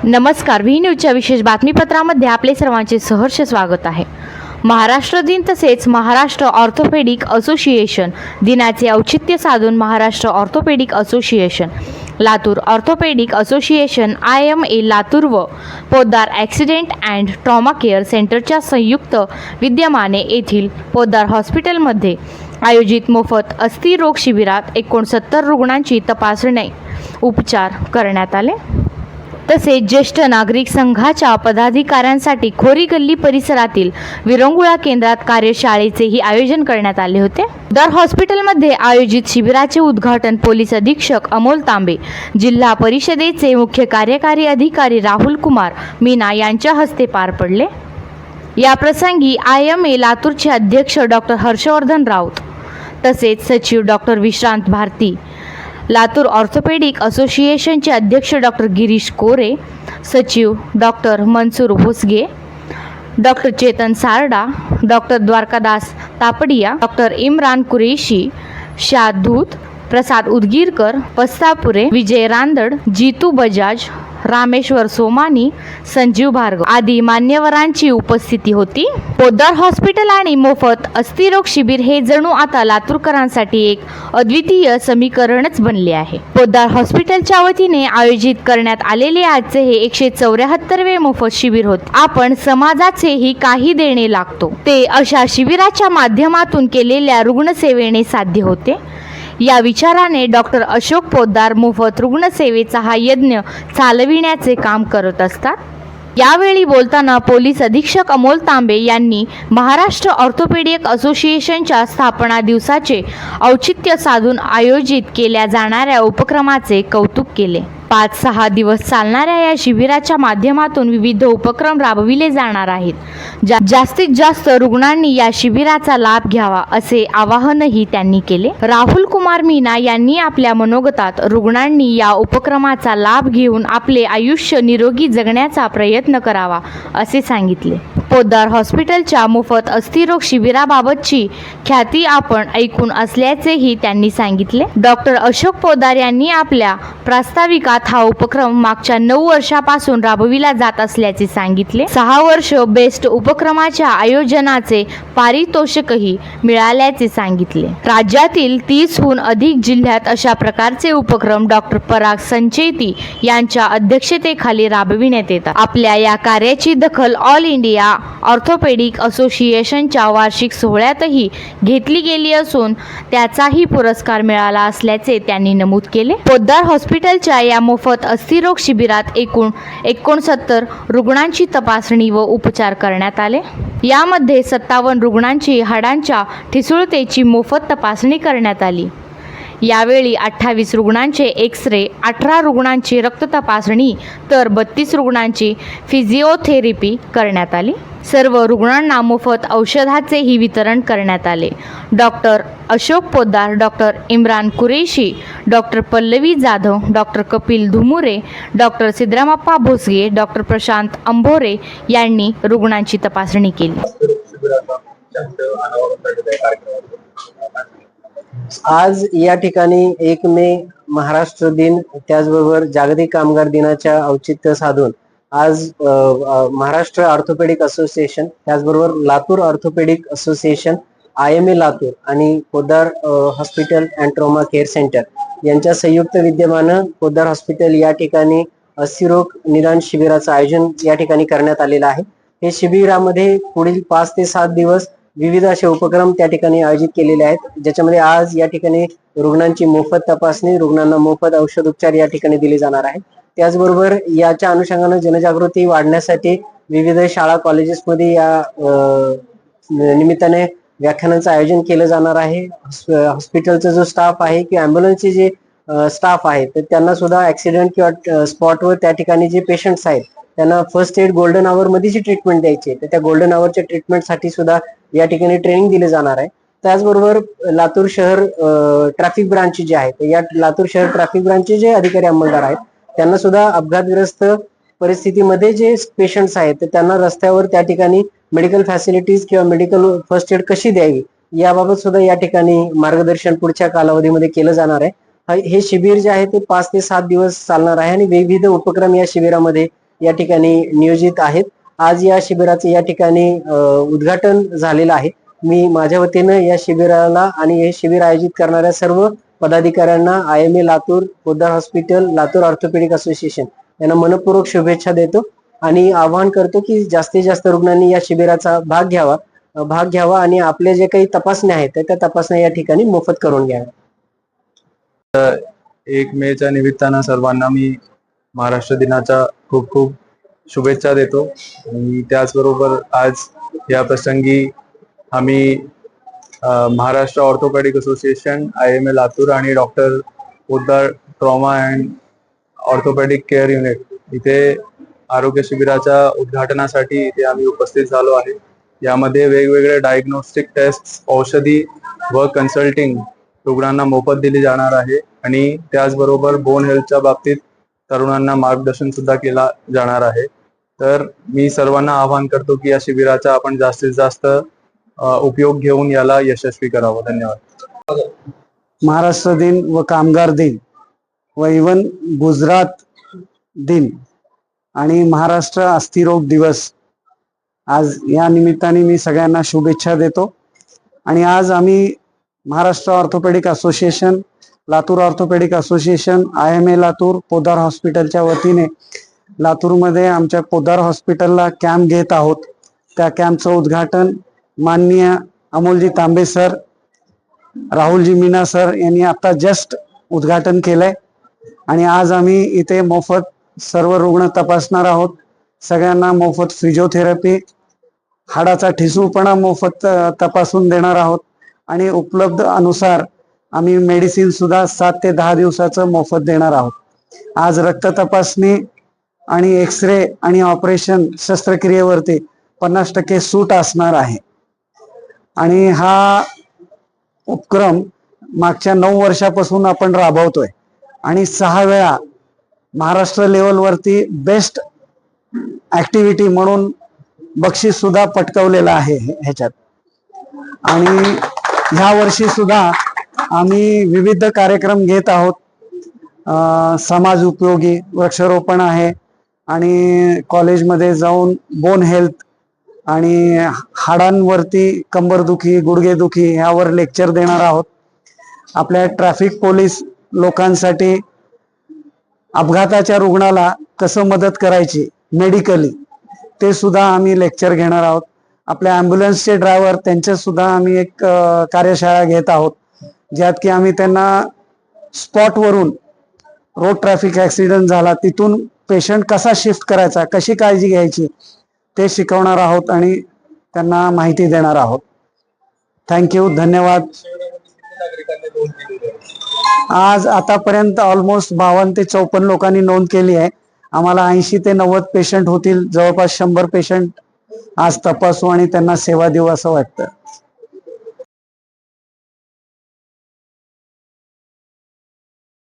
नमस्कार, व्ही न्यूजच्या विशेष बातमीपत्रामध्ये आपले सर्वांचे सहर्ष स्वागत आहे। महाराष्ट्र दिन तसेच महाराष्ट्र ऑर्थोपेडिक असोसिएशन दिनाचे औचित्य साधून Maharashtra Orthopaedic Association, Latur Orthopaedic Association IMA Latur व Poddar Accident and Trauma Care सेंटरच्या संयुक्त विद्यमाने येथील पोद्दार हॉस्पिटलमध्ये आयोजित मोफत अस्थिरोग शिबिरात 69 रुग्णांची तपासणी उपचार करण्यात आले। तसेच ज्येष्ठ नागरिक संघाच्या पदाधिकाऱ्यांसाठी खोरी गल्ली परिसरातील विरंगुळा केंद्रात कार्यशाळेचेही आयोजन करण्यात आले होते। पोद्दार हॉस्पिटलमध्ये आयोजित शिबिराचे उद्घाटन पोलीस अधीक्षक अमोल तांबे, जिल्हा परिषदेचे मुख्य कार्यकारी अधिकारी राहुल कुमार मीना यांच्या हस्ते पार पडले। या प्रसंगी IMA लातूरचे अध्यक्ष डॉक्टर हर्षवर्धन राऊत तसेच सचिव डॉक्टर विश्रांत भारती, लातूर ऑर्थोपेडिक असोसिएशनचे अध्यक्ष डॉक्टर गिरीश कोरे, सचिव doctor Mansoor Bhosge, doctor Chetan Sarda, doctor Dwarkadas Tapadia, doctor Imran Qureshi, Shad Dhoot, प्रसाद उदगीरकर, पस्तापुरे, विजय रांदड, जीतू बजाज, रामेश्वर सोमानी, संजीव भार्गव आदी मान्यवरांची उपस्थिती होती। पोद्दार हॉस्पिटल आणि मोफत अस्थिरोग शिबिर हे जणू आता लातूरकरांसाठी एक अद्वितीय समीकरणच बनले आहे। पोद्दार हॉस्पिटलच्या वतीने आयोजित करण्यात आलेले आजचे हे 174वे मोफत शिबिर होते। आपण समाजाचेही काही देणे लागतो ते अशा शिबिराच्या माध्यमातून केलेल्या रुग्णसेवेने साध्य होते। या विचाराने डॉक्टर अशोक पोद्दार मोफत रुग्णसेवेचा हा यज्ञ चालविण्याचे काम करत असतात। यावेळी बोलताना पोलीस अधीक्षक अमोल तांबे यांनी महाराष्ट्र ऑर्थोपेडिक असोसिएशनच्या स्थापना दिवसाचे औचित्य साधून आयोजित केल्या जाणाऱ्या उपक्रमाचे कौतुक केले। 5-6 दिवस चालणाऱ्या या शिबिराच्या माध्यमातून विविध उपक्रम राबविले जाणार आहेत। जास्तीत जास्त रुग्णांनी या शिबिराचा लाभ घ्यावा असे आवाहनही त्यांनी केले। राहुल कुमार मीना यांनी आपल्या मनोगतात रुग्णांनी या उपक्रमाचा लाभ घेऊन आपले आयुष्य निरोगी जगण्याचा प्रयत्न करावा असे सांगितले। पोद्दार हॉस्पिटलच्या मोफत अस्थिरोग शिबिराबाबतची ख्याती आपण ऐकून असल्याचेही त्यांनी सांगितले। डॉक्टर अशोक पोद्दार यांनी आपल्या प्रास्ताविकात हा उपक्रम मागच्या 9 वर्षापासून राबविला जात असल्याचे सांगितले। 6 वर्ष बेस्ट उपक्रमाच्या आयोजनाचे पारितोषिकही मिळाल्याचे सांगितले। राज्यातील 30हून अधिक जिल्ह्यात अशा प्रकारचे उपक्रम डॉक्टर पराग संचेती यांच्या अध्यक्षतेखाली राबविण्यात येतात। आपल्या या कार्याची दखल ऑल इंडिया ऑर्थोपेडिक असोसिएशनच्या वार्षिक सोहळ्यातही घेतली गेली असून त्याचाही पुरस्कार मिळाला असल्याचे त्यांनी नमूद केले। पोद्दार हॉस्पिटलच्या या मोफत अस्थिरोग शिबिरात एकूण 69 रुग्णांची तपासणी व उपचार करण्यात आले। यामध्ये 57 रुग्णांची हाडांच्या ठिसूळतेची मोफत तपासणी करण्यात आली। यावेळी 28 रुग्णांचे एक्स-रे, 18 रुग्णांची रक्त तपासणी तर 32 रुग्णांची फिजिओथेरपी करण्यात आली। सर्व रुग्णांना मोफत औषधाचेही वितरण करण्यात आले। Doctor Ashok Poddar, doctor Imran Qureshi, doctor Pallavi Jadhav, doctor Kapil Dhumure, doctor Siddharamappa Bhosge, doctor Prashant Ambhore यांनी रुग्णांची तपासणी केली। आज या ठिकाणी 1 मे महाराष्ट्र दिन, त्याचबरोबर जागतिक कामगार दिनाच्या औचित्य साधून आज महाराष्ट्र ऑर्थोपेडिक असोसिएशन, त्याचबरोबर Latur Orthopaedic Association, IMA Latur आणि Poddar Hospital and Trauma Care Centre यांच्या संयुक्त विद्यमानं पोद्दार हॉस्पिटल या ठिकाणी अस्थिरोग निदान शिबिराचं आयोजन या ठिकाणी करण्यात आलेलं आहे। हे शिबिरामध्ये पुढील 5 ते 7 दिवस विविध असे उपक्रम त्या ठिकाणी आयोजित केलेले आहेत, ज्याच्यामध्ये आज या ठिकाणी रुग्णांची मोफत तपासणी, रुग्णांना मोफत औषध उपचार या ठिकाणी दिले जाणार आहे। त्याचबरोबर याच्या अनुषंगाने जनजागृती वाढण्यासाठी विविध शाळा कॉलेजेसमध्ये या निमित्ताने व्याख्यानांचं आयोजन केलं जाणार आहे। हॉस्पिटलचा जो स्टाफ आहे किंवा ॲम्ब्युलन्सचे जे स्टाफ आहे तर त्यांना सुद्धा ॲक्सिडेंट किंवा स्पॉटवर त्या ठिकाणी जे पेशंट्स आहेत त्यांना फर्स्ट एड गोल्डन आवर मध्ये जी ट्रीटमेंट द्यायची आहे तर त्या गोल्डन आवरच्या ट्रीटमेंटसाठी सुद्धा या ठिकाणी ट्रेनिंग दिले जाणार आहे। त्याचबरोबर लातूर शहर ट्रॅफिक ब्रांच जे आहे तर या लातूर शहर ट्रॅफिक ब्रांचचे जे अधिकारी अंमलदार आहेत त्यांना सुद्धा अपघातग्रस्त परिस्थितीमध्ये जे पेशंट्स आहेत तर त्यांना रस्त्यावर त्या ठिकाणी मेडिकल फॅसिलिटीज किंवा मेडिकल फर्स्ट एड कशी द्यावी याबाबत सुद्धा या ठिकाणी मार्गदर्शन पुढच्या कालावधीमध्ये केलं जाणार आहे। हे शिबिर जे आहे ते 5 ते 7 दिवस चालणार आहे आणि विविध उपक्रम या शिबिरामध्ये या ठिकाणी नियोजित आहेत. आज या शिबिराचे या ठिकाणी उद्घाटन झालेलं आहे. मी माझ्या वतीनं या शिबिराला आणि हे शिबिर आयोजित करणाऱ्या सर्व पदाधिकाऱ्यांना IMA Latur, Poddar hospital, Latur Orthopaedic association यांना मनपूर्वक शुभेच्छा देतो आणि आवाहन करतो की जास्तीत जास्त रुग्णांनी या शिबिराचा भाग घ्यावा आणि आपले जे काही तपासण्या आहेत त्या तपासण्या या ठिकाणी मोफत करून घ्याव्या. 1 मेच्या निमित्तानं सर्वांना मी महाराष्ट्र दिनाच्या खूप खूप शुभेच्छा देतो आणि त्याचबरोबर आज या प्रसंगी आम्ही Maharashtra Orthopaedic Association, IMA Latur आणि doctor Poddar Trauma and Orthopaedic Care Unit इथे आरोग्य शिबिराच्या उद्घाटनासाठी इथे आम्ही उपस्थित झालो आहे. यामध्ये वेगवेगळे डायग्नोस्टिक टेस्ट, औषधी व कन्सल्टिंग रुग्णांना मोफत दिली जाणार आहे आणि त्याचबरोबर बोन हेल्थच्या बाबतीत तरुणांना मार्गदर्शन सुद्धा केला जाणार आहे. तर मी सर्वांना आवाहन करतो की या शिबिराचा आपण जास्तीत जास्त उपयोग घेऊन याला यशस्वी करावं. धन्यवाद. महाराष्ट्र दिन व कामगार दिन व इवन गुजरात दिन आणि महाराष्ट्र अस्थिरोग दिवस आज या निमित्ताने मी सगळ्यांना शुभेच्छा देतो. आणि आज आम्ही Maharashtra Orthopaedic Association, Latur Orthopaedic Association, IMA Latur, Poddar हॉस्पिटलच्या वतीने लातूरमध्ये आमच्या पोद्दार हॉस्पिटलला कॅम्प घेत आहोत. त्या कॅम्पचं उद्घाटन माननीय अमोलजी तांबे सर, राहुलजी मीना सर यांनी आता जस्ट उद्घाटन केलंय आणि आज आम्ही इथे मोफत सर्व रुग्ण तपासणार आहोत. सगळ्यांना मोफत फिजिओथेरपी, हाडाचा ठिसूळपणा मोफत तपासून देणार आहोत आणि उपलब्ध अनुसार आम्ही मेडिसिन सुद्धा 7 ते 10 दिवसाचं मोफत देणार आहोत. आज रक्त तपासणी आणि एक्सरे आणि ऑपरेशन शस्त्रक्रियेवरती 50% सूट असणार आहे आणि हा उपक्रम मागच्या 9 वर्षापासून आपण राबवतोय आणि 6 वेळा महाराष्ट्र लेवलवरती बेस्ट ऍक्टिव्हिटी म्हणून बक्षीस सुद्धा पटकावलेलं आहे ह्याच्यात. आणि ह्या वर्षी सुद्धा आम्ही विविध कार्यक्रम घेत आहोत. समाज उपयोगी वृक्षारोपण आहे आणि कॉलेजमध्ये जाऊन बोन हेल्थ आणि हाडांवरती कंबरदुखी, गुडघेदुखी ह्यावर लेक्चर देणार आहोत. आपल्या ट्रॅफिक पोलीस लोकांसाठी अपघाताच्या रुग्णाला कसं मदत करायची मेडिकली ते सुद्धा आम्ही लेक्चर घेणार आहोत. आपल्या ॲम्ब्युलन्सचे ड्रायव्हर त्यांच्या सुद्धा आम्ही एक कार्यशाळा घेत आहोत ज्यात की आम्ही त्यांना स्पॉटवरून रोड ट्रॅफिक ॲक्सिडेंट झाला तिथून पेशंट कसा शिफ्ट करायचा, कशी काळजी घ्यायची ते शिकवणार आहोत आणि त्यांना माहिती देणार आहोत. थँक्यू, धन्यवाद. आज आतापर्यंत ऑलमोस्ट 52 ते 54 लोकांनी नोंद केली आहे. आम्हाला 80 ते 90 पेशंट होतील. जवळपास 100 पेशंट आज तपासू आणि त्यांना सेवा देऊ असं वाटतं.